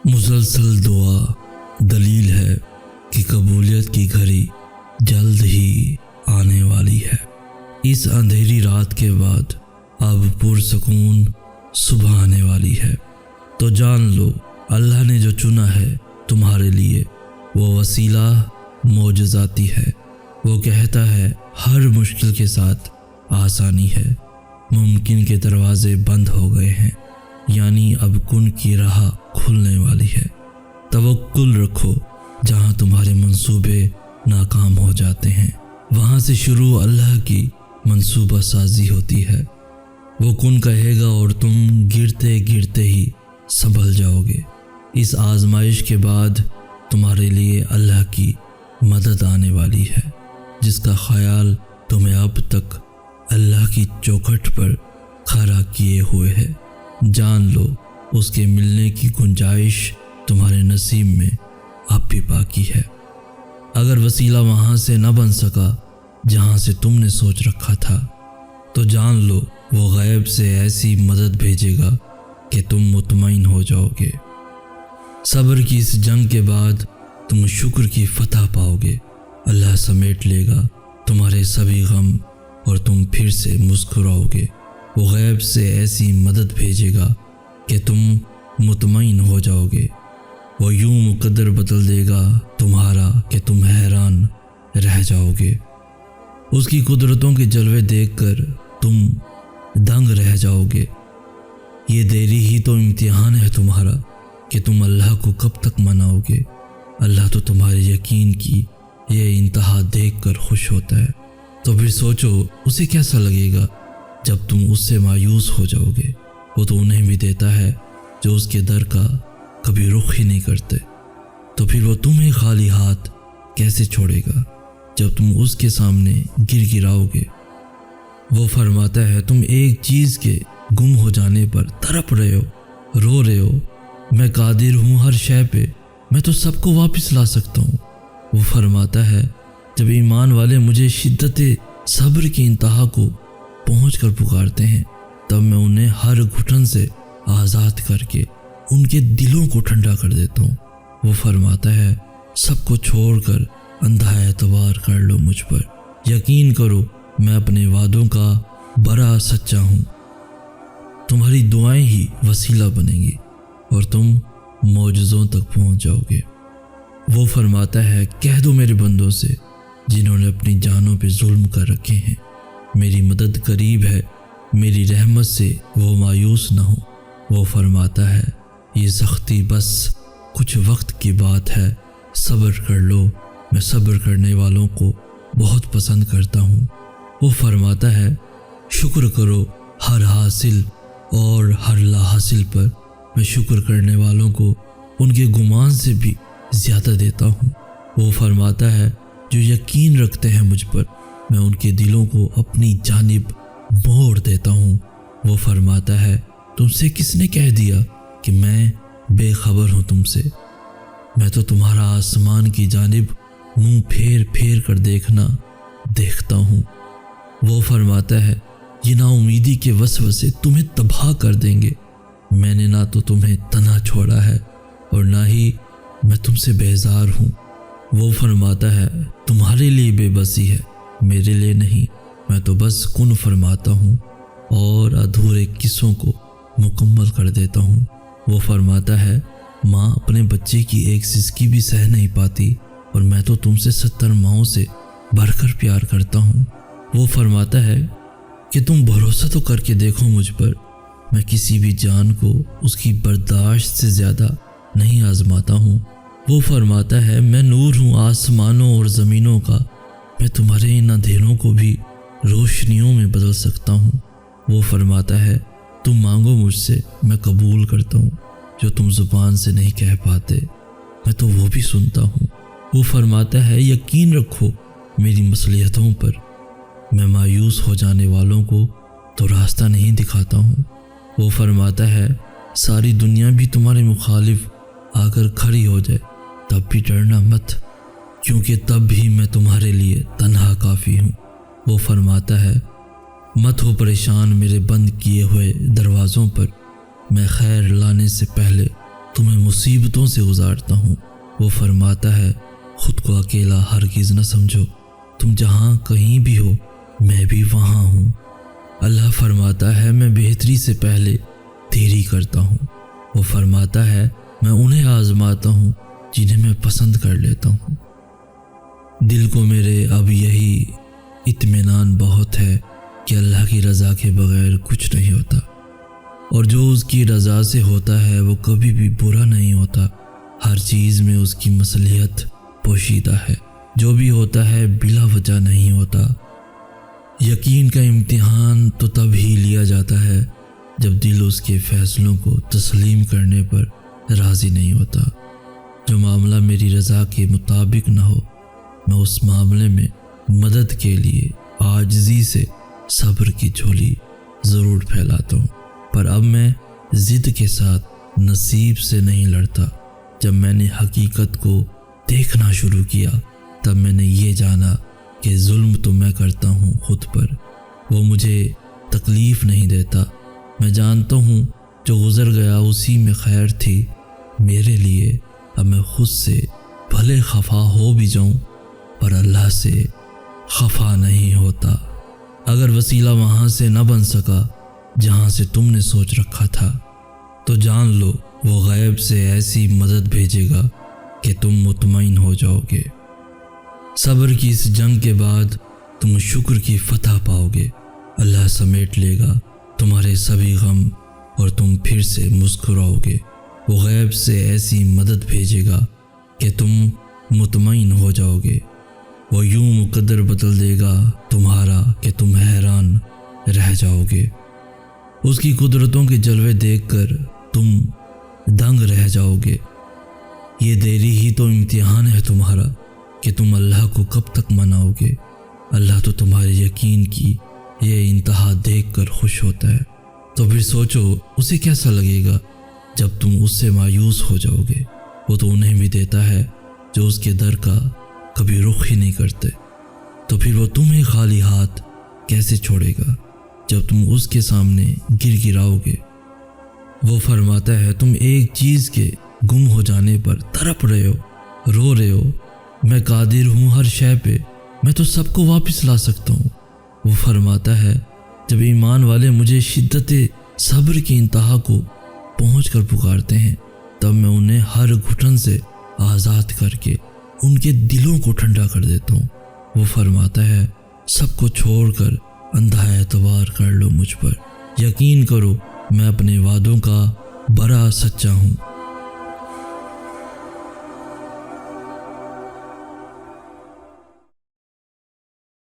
مسلسل دعا دلیل ہے کہ قبولیت کی گھڑی جلد ہی آنے والی ہے۔ اس اندھیری رات کے بعد اب پرسکون صبح آنے والی ہے، تو جان لو اللہ نے جو چنا ہے تمہارے لیے وہ وسیلہ معجزاتی ہے۔ وہ کہتا ہے ہر مشکل کے ساتھ آسانی ہے، ممکن کے دروازے بند ہو گئے ہیں، یعنی اب کن کی راہ کھلنے والی ہے۔ توکل رکھو، جہاں تمہارے منصوبے ناکام ہو جاتے ہیں وہاں سے شروع اللہ کی منصوبہ سازی ہوتی ہے۔ وہ کن کہے گا اور تم گرتے گرتے ہی سنبھل جاؤ گے۔ اس آزمائش کے بعد تمہارے لیے اللہ کی مدد آنے والی ہے، جس کا خیال تمہیں اب تک اللہ کی چوکھٹ پر کھڑا کیے ہوئے ہے۔ جان لو اس کے ملنے کی گنجائش تمہارے نصیب میں اب بھی باقی ہے۔ اگر وسیلہ وہاں سے نہ بن سکا جہاں سے تم نے سوچ رکھا تھا، تو جان لو وہ غیب سے ایسی مدد بھیجے گا کہ تم مطمئن ہو جاؤ گے۔ صبر کی اس جنگ کے بعد تم شکر کی فتح پاؤ گے۔ اللہ سمیٹ لے گا تمہارے سبھی غم اور تم پھر سے مسکراؤ گے۔ وہ غیب سے ایسی مدد بھیجے گا کہ تم مطمئن ہو جاؤ گے۔ وہ یوں مقدر بدل دے گا تمہارا کہ تم حیران رہ جاؤ گے۔ اس کی قدرتوں کے جلوے دیکھ کر تم دنگ رہ جاؤ گے۔ یہ دیری ہی تو امتحان ہے تمہارا کہ تم اللہ کو کب تک مناؤ گے۔ اللہ تو تمہارے یقین کی یہ انتہا دیکھ کر خوش ہوتا ہے، تو پھر سوچو اسے کیسا لگے گا جب تم اس سے مایوس ہو جاؤ گے۔ وہ تو انہیں بھی دیتا ہے جو اس کے در کا کبھی رخ ہی نہیں کرتے، تو پھر وہ تمہیں خالی ہاتھ کیسے چھوڑے گا جب تم اس کے سامنے گر گراؤ گے۔ وہ فرماتا ہے تم ایک چیز کے گم ہو جانے پر تڑپ رہے ہو، رو رہے ہو، میں قادر ہوں ہر شے پہ، میں تو سب کو واپس لا سکتا ہوں۔ وہ فرماتا ہے جب ایمان والے مجھے شدت صبر کی انتہا کو پہنچ کر پکارتے ہیں، تب میں انہیں ہر گھٹن سے آزاد کر کے ان کے دلوں کو ٹھنڈا کر دیتا ہوں۔ وہ فرماتا ہے سب کو چھوڑ کر اندھا اعتبار کر لو مجھ پر، یقین کرو میں اپنے وعدوں کا بڑا سچا ہوں۔ تمہاری دعائیں ہی وسیلہ بنیں گی اور تم معجزوں تک پہنچ جاؤ گے۔ وہ فرماتا ہے کہہ دو میرے بندوں سے جنہوں نے اپنی جانوں پہ ظلم کر رکھے ہیں، میری مدد قریب ہے، میری رحمت سے وہ مایوس نہ ہو۔ وہ فرماتا ہے یہ سختی بس کچھ وقت کی بات ہے، صبر کر لو، میں صبر کرنے والوں کو بہت پسند کرتا ہوں۔ وہ فرماتا ہے شکر کرو ہر حاصل اور ہر لا حاصل پر، میں شکر کرنے والوں کو ان کے گمان سے بھی زیادہ دیتا ہوں۔ وہ فرماتا ہے جو یقین رکھتے ہیں مجھ پر، میں ان کے دلوں کو اپنی جانب موڑ دیتا ہوں۔ وہ فرماتا ہے تم سے کس نے کہہ دیا کہ میں بے خبر ہوں تم سے؟ میں تو تمہارا آسمان کی جانب منہ پھیر پھیر کر دیکھتا ہوں۔ وہ فرماتا ہے یہ نا امیدی کے وسوسے تمہیں تباہ کر دیں گے۔ میں نے نہ تو تمہیں تنہا چھوڑا ہے اور نہ ہی میں تم سے بیزار ہوں۔ وہ فرماتا ہے تمہارے لیے بے بسی ہے، میرے لیے نہیں، میں تو بس کن فرماتا ہوں اور ادھورے قصوں کو مکمل کر دیتا ہوں۔ وہ فرماتا ہے ماں اپنے بچے کی ایک سسکی بھی سہ نہیں پاتی اور میں تو تم سے 70 ماؤں سے بڑھ کر پیار کرتا ہوں۔ وہ فرماتا ہے کہ تم بھروسہ تو کر کے دیکھو مجھ پر، میں کسی بھی جان کو اس کی برداشت سے زیادہ نہیں آزماتا ہوں۔ وہ فرماتا ہے میں نور ہوں آسمانوں اور زمینوں کا، میں تمہارے ان اندھیروں کو بھی روشنیوں میں بدل سکتا ہوں۔ وہ فرماتا ہے تم مانگو مجھ سے، میں قبول کرتا ہوں، جو تم زبان سے نہیں کہہ پاتے میں تو وہ بھی سنتا ہوں۔ وہ فرماتا ہے یقین رکھو میری مصلحتوں پر، میں مایوس ہو جانے والوں کو تو راستہ نہیں دکھاتا ہوں۔ وہ فرماتا ہے ساری دنیا بھی تمہارے مخالف آ کر کھڑی ہو جائے تب بھی ڈرنا مت، کیونکہ تب بھی میں تمہارے لیے تنہا کافی ہوں۔ وہ فرماتا ہے مت ہو پریشان میرے بند کیے ہوئے دروازوں پر، میں خیر لانے سے پہلے تمہیں مصیبتوں سے گزارتا ہوں۔ وہ فرماتا ہے خود کو اکیلا ہرگز نہ سمجھو، تم جہاں کہیں بھی ہو میں بھی وہاں ہوں۔ اللہ فرماتا ہے میں بہتری سے پہلے دیری کرتا ہوں۔ وہ فرماتا ہے میں انہیں آزماتا ہوں جنہیں میں پسند کر لیتا ہوں۔ دل کو میرے اب یہی اطمینان بہت ہے کہ اللہ کی رضا کے بغیر کچھ نہیں ہوتا، اور جو اس کی رضا سے ہوتا ہے وہ کبھی بھی برا نہیں ہوتا۔ ہر چیز میں اس کی مصلحت پوشیدہ ہے، جو بھی ہوتا ہے بلا وجہ نہیں ہوتا۔ یقین کا امتحان تو تب ہی لیا جاتا ہے جب دل اس کے فیصلوں کو تسلیم کرنے پر راضی نہیں ہوتا۔ جو معاملہ میری رضا کے مطابق نہ ہو، میں اس معاملے میں مدد کے لیے عاجزی سے صبر کی جھولی ضرور پھیلاتا ہوں، پر اب میں ضد کے ساتھ نصیب سے نہیں لڑتا۔ جب میں نے حقیقت کو دیکھنا شروع کیا تب میں نے یہ جانا کہ ظلم تو میں کرتا ہوں خود پر، وہ مجھے تکلیف نہیں دیتا۔ میں جانتا ہوں جو گزر گیا اسی میں خیر تھی میرے لیے۔ اب میں خود سے بھلے خفا ہو بھی جاؤں پر اللہ سے خفا نہیں ہوتا۔ اگر وسیلہ وہاں سے نہ بن سکا جہاں سے تم نے سوچ رکھا تھا تو جان لو وہ غیب سے ایسی مدد بھیجے گا کہ تم مطمئن ہو جاؤ گے۔ صبر کی اس جنگ کے بعد تم شکر کی فتح پاؤ گے۔ اللہ سمیٹ لے گا تمہارے سبھی غم اور تم پھر سے مسکراؤ گے۔ وہ غیب سے ایسی مدد بھیجے گا کہ تم مطمئن ہو جاؤ گے۔ وہ یوں مقدر بدل دے گا تمہارا کہ تم حیران رہ جاؤ گے۔ اس کی قدرتوں کے جلوے دیکھ کر تم دنگ رہ جاؤ گے۔ یہ دیری ہی تو امتحان ہے تمہارا کہ تم اللہ کو کب تک مناؤ گے۔ اللہ تو تمہارے یقین کی یہ انتہا دیکھ کر خوش ہوتا ہے، تو پھر سوچو اسے کیسا لگے گا جب تم اس سے مایوس ہو جاؤ گے۔ وہ تو انہیں بھی دیتا ہے جو اس کے در کا کبھی رخ ہی نہیں کرتے، تو پھر وہ تمہیں خالی ہاتھ کیسے چھوڑے گا جب تم اس کے سامنے گر گراؤ گے۔ وہ فرماتا ہے تم ایک چیز کے گم ہو جانے پر تڑپ رہے ہو، رو رہے ہو، میں قادر ہوں ہر شے پہ، میں تو سب کو واپس لا سکتا ہوں۔ وہ فرماتا ہے جب ایمان والے مجھے شدت صبر کی انتہا کو پہنچ کر پکارتے ہیں تب میں انہیں ہر گھٹن سے آزاد کر کے ان کے دلوں کو ٹھنڈا کر دیتا ہوں۔ وہ فرماتا ہے سب کو چھوڑ کر اندھا اعتبار کر لو مجھ پر، یقین کرو میں اپنے وعدوں کا بڑا سچا ہوں۔